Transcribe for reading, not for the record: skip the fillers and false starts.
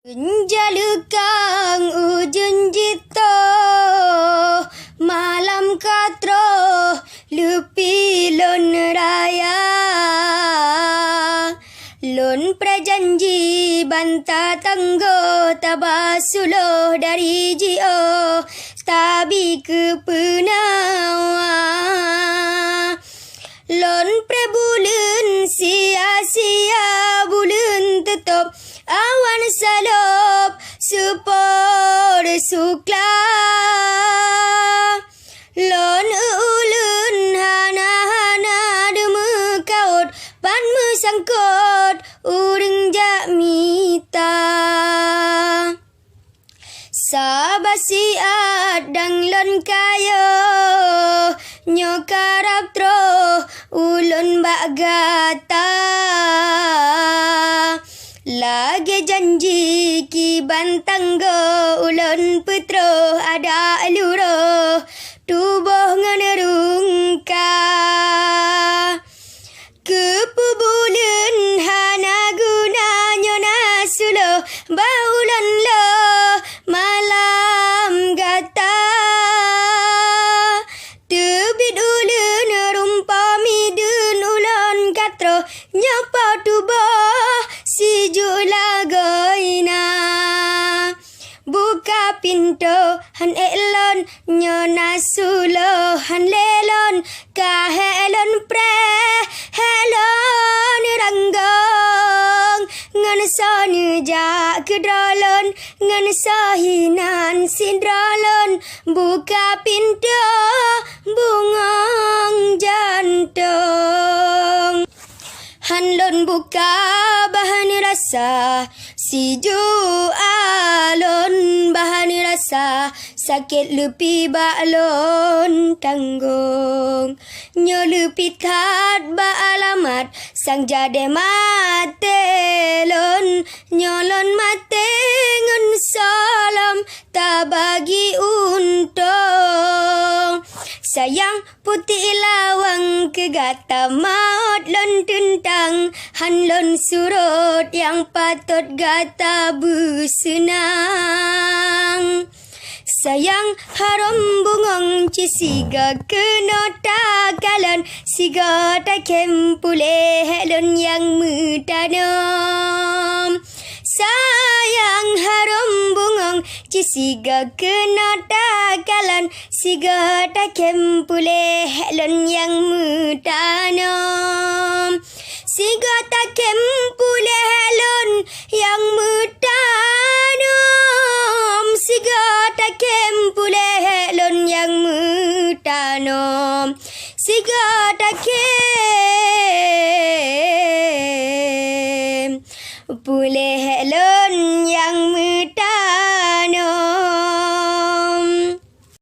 Jalukang ujung jito malam katro lupi lon raya lon prajanji banta tanggo tabasulo dari jio tabi kepenawa lon prebulen sia-sia bulen tetap awan salop supor sukla lon ulun hana-hana demu kaut pan mesangkot uring jamita sabasiat dang lon kayo nyokarap tro ulun bagata lagi janji ki bantanggo ulun putro ada luro tubuh ngenerungka kepubulan hana gunanya nasulo baulan lo malam gata tebit ulun rumpami dun ulun katro nyapa tubuh si jula goina buka pintu han elon nyona sulo han lelon ka helon pre helon ranggong ngan so ja kedrolon ngan so hinan sindrolon buka pintu bungong jantung han lon buka bahan rasa si ju alon bahan rasa sakit lepi balon tanggung nyo lepi tat ba alamat sang jade mate lon nyolon mate ngun salam tabagi untung sayang putih lawang kegata maut lon tentang han lon surut yang patut gata busenang sayang harum bungong cisiga kenota kalon siga takem pule helon yang mutanom sayang harum bungong cisiga kenota kalon siga takem pule helon yang mutanom siga takem pule helon yang mutanom siga takem pule helon yang mutanom siga takem pule